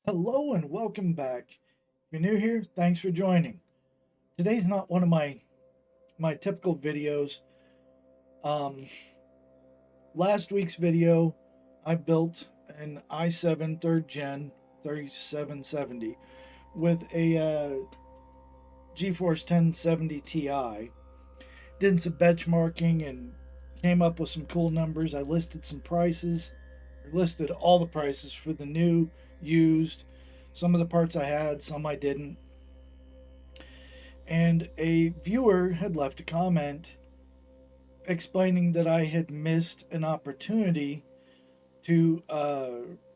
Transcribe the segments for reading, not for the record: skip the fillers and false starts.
Hello and welcome back. If you're new here, thanks for joining. Today's not one of my typical videos. Um, Last week's video, I built an i7 third gen 3770 with a GeForce 1070 Ti. Did some benchmarking and came up with some cool numbers. I listed some prices, listed all the prices for the new, used. Some of the parts I had, some I didn't. And a viewer had left a comment explaining that I had missed an opportunity to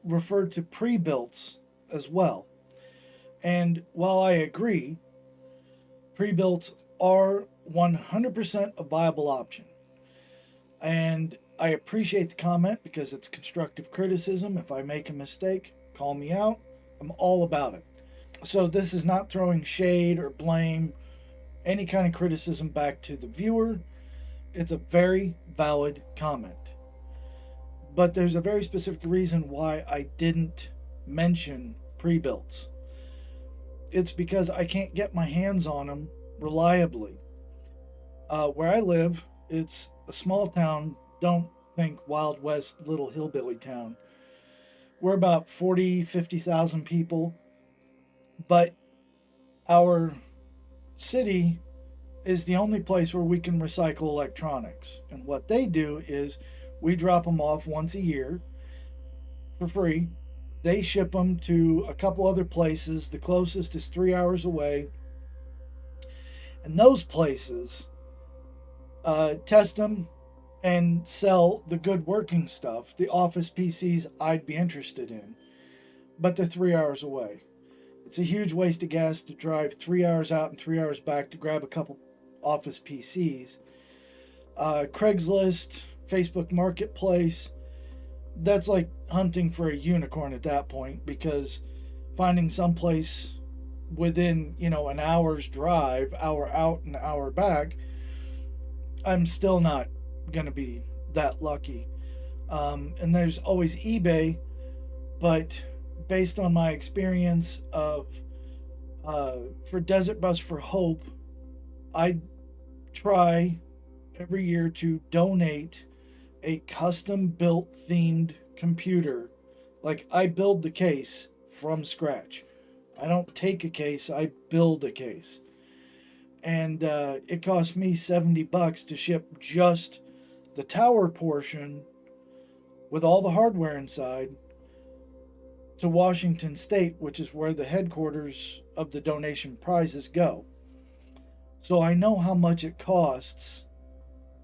refer to pre builts as well. And while I agree, pre builts are 100% a viable option. And I appreciate the comment because it's constructive criticism. If I make a mistake, call me out. I'm all about it. So this is not throwing shade or blame, any kind of criticism back to the viewer. It's a very valid comment. But there's a very specific reason why I didn't mention pre builts. It's because I can't get my hands on them reliably. Where I live, it's a small town. Don't think Wild West little hillbilly town. We're about 40, 50,000 people, but our city is the only place where we can recycle electronics. And what they do is we drop them off once a year for free. They ship them to a couple other places. The closest is 3 hours away. And those places test them and sell the good working stuff, the office PCs I'd be interested in. But they're 3 hours away. It's a huge waste of gas to drive 3 hours out and 3 hours back to grab a couple office PCs. Craigslist, Facebook Marketplace, that's like hunting for a unicorn at that point, because finding someplace within, an hour's drive, hour out and hour back, I'm still not going to be that lucky. And there's always eBay, but based on my experience of for Desert Bus for Hope, I try every year to donate a custom built themed computer. Like, I build the case from scratch. I don't take a case, I build a case. And it cost me $70 to ship just the tower portion with all the hardware inside to Washington State, which is where the headquarters of the donation prizes go. So I know how much it costs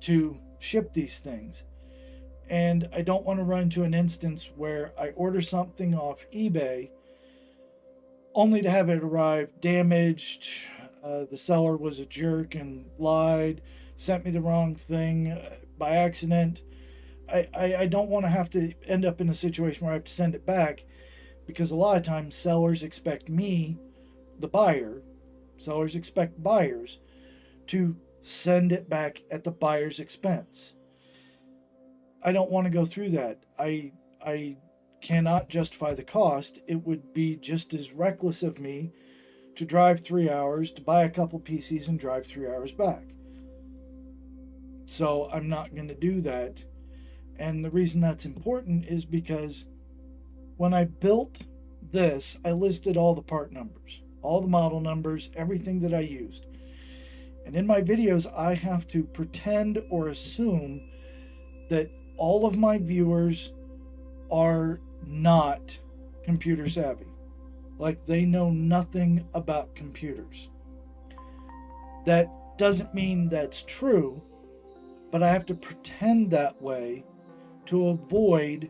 to ship these things. And I don't want to run into an instance where I order something off eBay only to have it arrive damaged. The seller was a jerk and lied, sent me the wrong thing by accident. I don't want to have to end up in a situation where I have to send it back, because a lot of times sellers expect me, the buyer, sellers expect buyers to send it back at the buyer's expense. I don't want to go through that. I cannot justify the cost. It would be just as reckless of me to drive 3 hours to buy a couple PCs and drive 3 hours back. So I'm not going to do that. And the reason that's important is because when I built this, I listed all the part numbers, all the model numbers, everything that I used. And in my videos, I have to pretend or assume that all of my viewers are not computer savvy. Like, they know nothing about computers. That doesn't mean that's true, but I have to pretend that way to avoid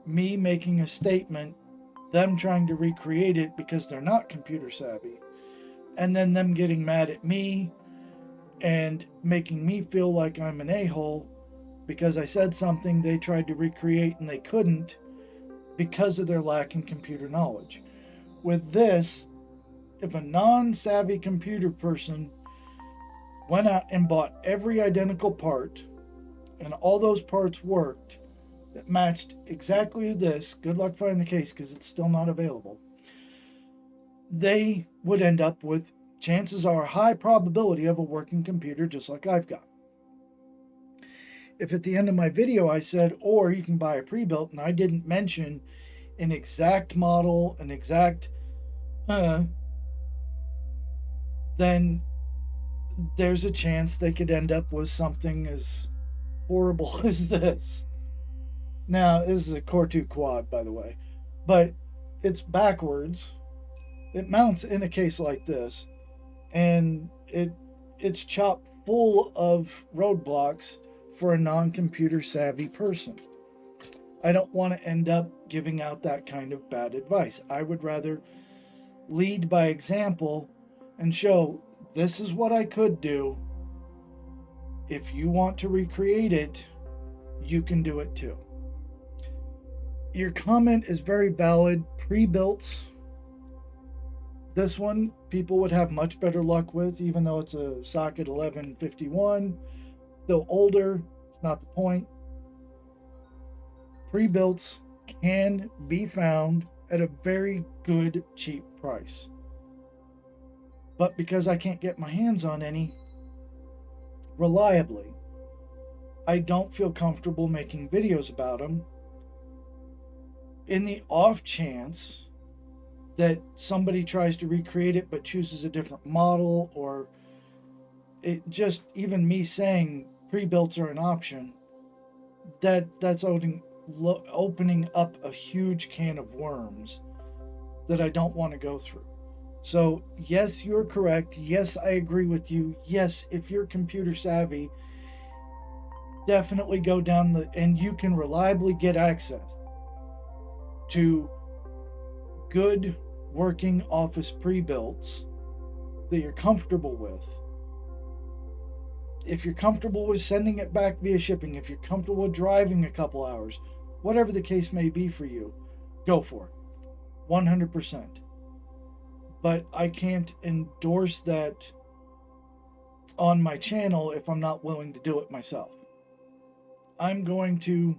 me making a statement, them trying to recreate it because they're not computer savvy, and then them getting mad at me and making me feel like I'm an a-hole because I said something they tried to recreate and they couldn't because of their lack in computer knowledge. With this, if a non-savvy computer person went out and bought every identical part and all those parts worked, that matched exactly this, good luck finding the case because it's still not available, they would end up with, chances are, a high probability of a working computer just like I've got. If at the end of my video I said, or you can buy a pre-built, and I didn't mention an exact model, an exact, then there's a chance they could end up with something as horrible as this. Now, this is a Core 2 quad, by the way, but it's backwards. It mounts in a case like this, and it's chock full of roadblocks for a non-computer savvy person. I don't want to end up giving out that kind of bad advice. I would rather lead by example and show this is what I could do. If you want to recreate it, you can do it too. Your comment is very valid. Pre-builts, this one people would have much better luck with, even though it's a socket 1151. Still older, it's not the point. Pre-builts can be found at a very good, cheap price. But because I can't get my hands on any reliably, I don't feel comfortable making videos about them. In the off chance that somebody tries to recreate it but chooses a different model, or it just, even me saying pre-builts are an option, that's opening up a huge can of worms that I don't want to go through. So yes, you're correct. Yes, I agree with you. Yes, if you're computer savvy, definitely go down and you can reliably get access to good working office pre-builts that you're comfortable with. If you're comfortable with sending it back via shipping, if you're comfortable with driving a couple hours, whatever the case may be for you, go for it. 100%. But I can't endorse that on my channel if I'm not willing to do it myself. I'm going to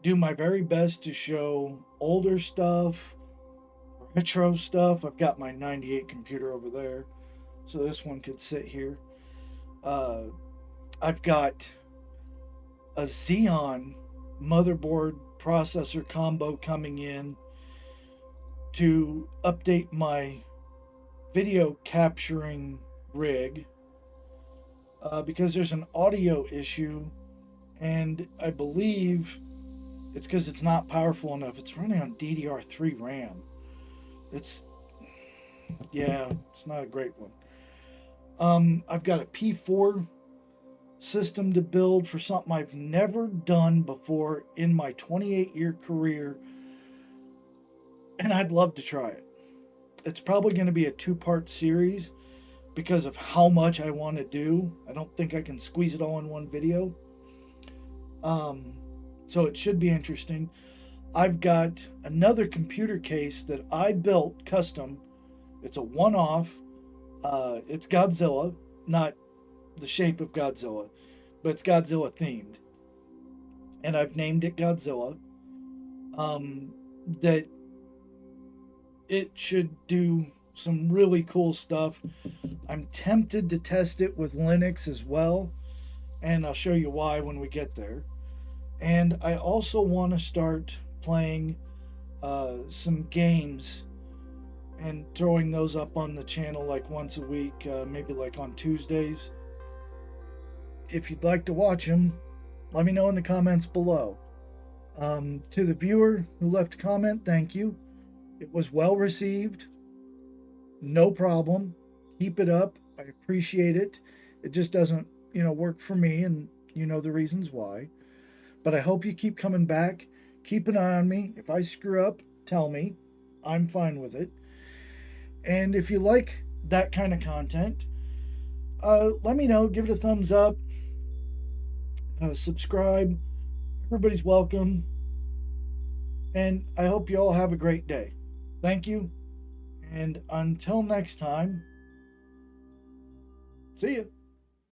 do my very best to show older stuff, retro stuff. I've got my 98 computer over there, so this one could sit here. I've got a Xeon motherboard processor combo coming in to update my video capturing rig because there's an audio issue, and I believe it's because it's not powerful enough. It's running on DDR3 RAM. It's not a great one. I've got a P4 system to build for something I've never done before in my 28-year career, and I'd love to try it. It's probably going to be a 2-part series because of how much I want to do. I don't think I can squeeze it all in one video. So it should be interesting. I've got another computer case that I built custom. It's a one-off. It's Godzilla, not the shape of Godzilla, but it's Godzilla themed. And I've named it Godzilla. That it should do some really cool stuff. I'm tempted to test it with Linux as well, and I'll show you why when we get there. And I also want to start playing some games and throwing those up on the channel like once a week, maybe like on Tuesdays. If you'd like to watch them, let me know in the comments below. To the viewer who left a comment, thank you. It was well received. No problem. Keep it up. I appreciate it. It just doesn't, work for me, and you know the reasons why. But I hope you keep coming back. Keep an eye on me. If I screw up, tell me. I'm fine with it. And if you like that kind of content, let me know. Give it a thumbs up. Subscribe. Everybody's welcome. And I hope you all have a great day. Thank you. And until next time, see ya.